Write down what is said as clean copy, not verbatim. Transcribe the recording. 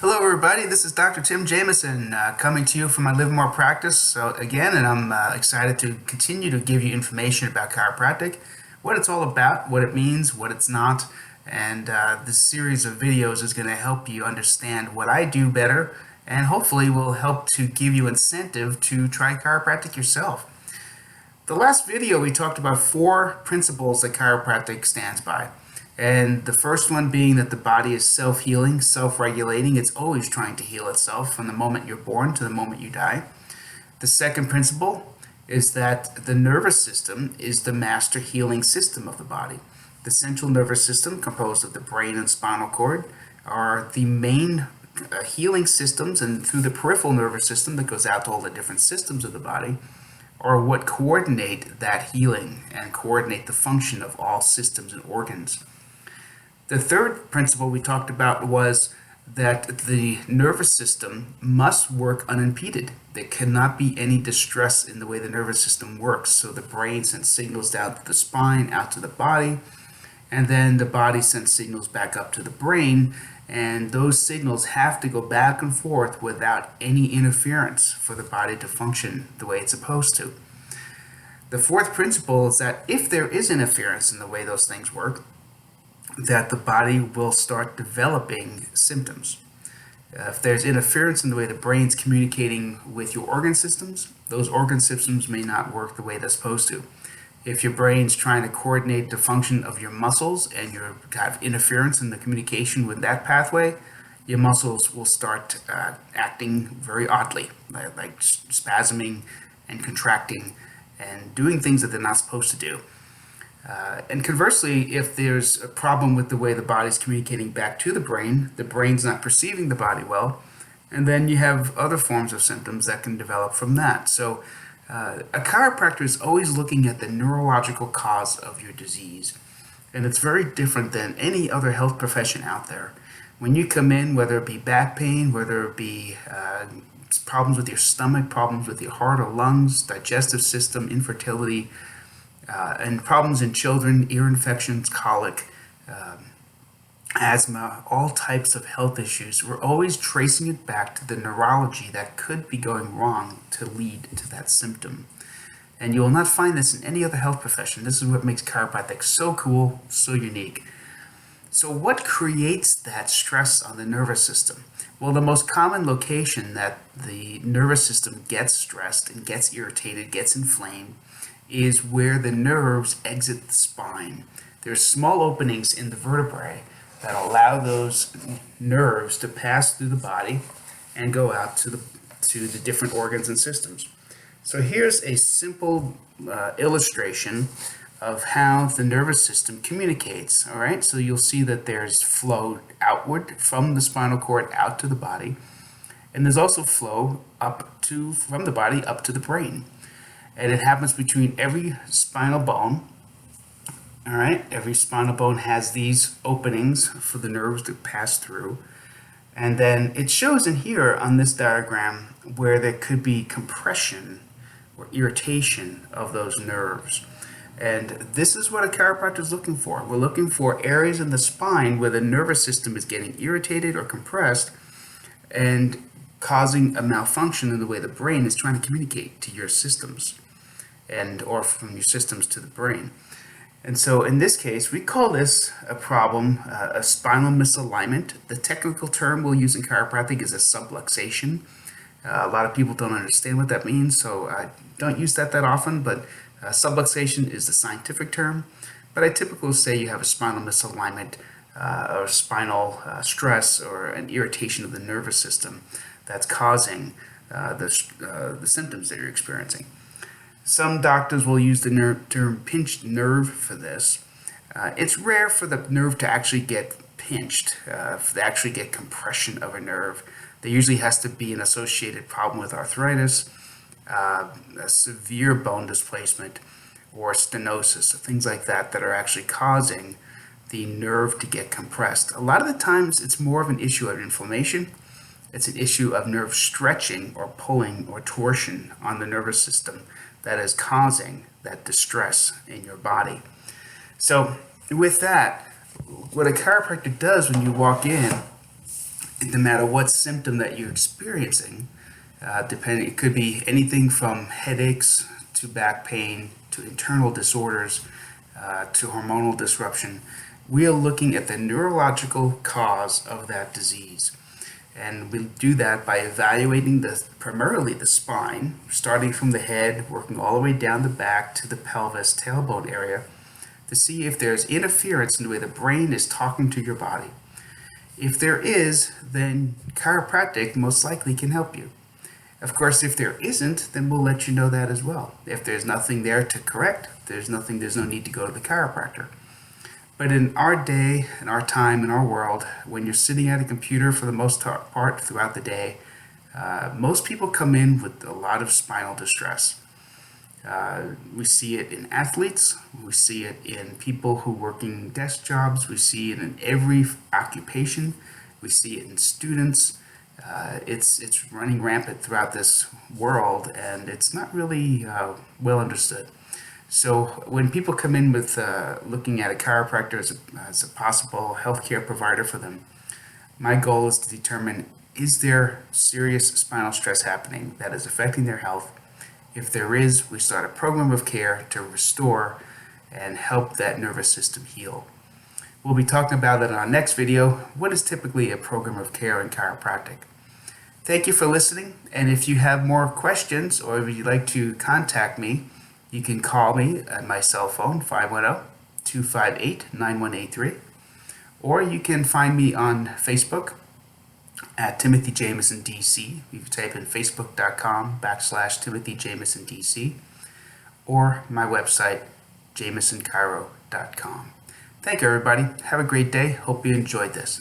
Hello, everybody. This is Dr. Tim Jameson coming to you from my Livermore practice. And I'm excited to continue to give you information about chiropractic, what it's all about, what it means, what it's not. And this series of videos is going to help you understand what I do better and hopefully will help to give you incentive to try chiropractic yourself. The last video we talked about 4 principles that chiropractic stands by. And the first one being that the body is self-healing, self-regulating. It's always trying to heal itself from the moment you're born to the moment you die. The second principle is that the nervous system is the master healing system of the body. The central nervous system, composed of the brain and spinal cord, are the main healing systems, and through the peripheral nervous system that goes out to all the different systems of the body, are what coordinate that healing and coordinate the function of all systems and organs. The third principle we talked about was that the nervous system must work unimpeded. There cannot be any distress in the way the nervous system works. So the brain sends signals down to the spine, out to the body, and then the body sends signals back up to the brain, and those signals have to go back and forth without any interference for the body to function the way it's supposed to. The fourth principle is that if there is interference in the way those things work, that the body will start developing symptoms. If there's interference in the way the brain's communicating with your organ systems, those organ systems may not work the way they're supposed to. If your brain's trying to coordinate the function of your muscles and you have interference in the communication with that pathway, your muscles will start acting very oddly, like spasming and contracting and doing things that they're not supposed to do. And conversely, if there's a problem with the way the body's communicating back to the brain's not perceiving the body well, and then you have other forms of symptoms that can develop from that. So a chiropractor is always looking at the neurological cause of your disease, and it's very different than any other health profession out there. When you come in, whether it be back pain, whether it be problems with your stomach, problems with your heart or lungs, digestive system, infertility, and problems in children, ear infections, colic, asthma, all types of health issues, we're always tracing it back to the neurology that could be going wrong to lead to that symptom. And you will not find this in any other health profession. This is what makes chiropractic so cool, so unique. So what creates that stress on the nervous system? Well, the most common location that the nervous system gets stressed and gets irritated, gets inflamed, is where the nerves exit the spine. There's small openings in the vertebrae that allow those nerves to pass through the body and go out to the different organs and systems. So here's a simple illustration of how the nervous system communicates. All right, so you'll see that there's flow outward from the spinal cord out to the body, and there's also flow from the body up to the brain. And it happens between every spinal bone. All right, every spinal bone has these openings for the nerves to pass through. And then it shows in here on this diagram where there could be compression or irritation of those nerves. And this is what a chiropractor is looking for. We're looking for areas in the spine where the nervous system is getting irritated or compressed and causing a malfunction in the way the brain is trying to communicate to your systems, or from your systems to the brain. And so in this case, we call this a problem, a spinal misalignment. The technical term we'll use in chiropractic is a subluxation. A lot of people don't understand what that means, so I don't use that often, but subluxation is the scientific term. But I typically say you have a spinal misalignment or spinal stress or an irritation of the nervous system that's causing the symptoms that you're experiencing. Some doctors will use the term pinched nerve for this. It's rare for the nerve to actually get pinched, to actually get compression of a nerve. There usually has to be an associated problem with arthritis, a severe bone displacement, or stenosis, so things like that are actually causing the nerve to get compressed. A lot of the times it's more of an issue of inflammation. It's an issue of nerve stretching or pulling or torsion on the nervous system that is causing that distress in your body. So with that, what a chiropractor does when you walk in no matter what symptom that you're experiencing, it could be anything from headaches to back pain to internal disorders to hormonal disruption. We are looking at the neurological cause of that disease. And we do that by evaluating primarily the spine, starting from the head, working all the way down the back to the pelvis, tailbone area, to see if there's interference in the way the brain is talking to your body. If there is, then chiropractic most likely can help you. Of course, if there isn't, then we'll let you know that as well. If there's nothing there to correct, there's no need to go to the chiropractor. But in our day, in our time, in our world, when you're sitting at a computer for the most part throughout the day, most people come in with a lot of spinal distress. We see it in athletes, we see it in people who working desk jobs, we see it in every occupation, we see it in students. It's running rampant throughout this world, and it's not really well understood. So when people come in with looking at a chiropractor as a possible healthcare provider for them, my goal is to determine, is there serious spinal stress happening that is affecting their health? If there is, we start a program of care to restore and help that nervous system heal. We'll be talking about it in our next video. What is typically a program of care in chiropractic? Thank you for listening, and if you have more questions or if you'd like to contact me, you can call me at my cell phone, 510-258-9183, or you can find me on Facebook at Timothy Jameson DC. You can type in facebook.com/Timothy Jameson DC, or my website, jamesonchiro.com. Thank you, everybody. Have a great day. Hope you enjoyed this.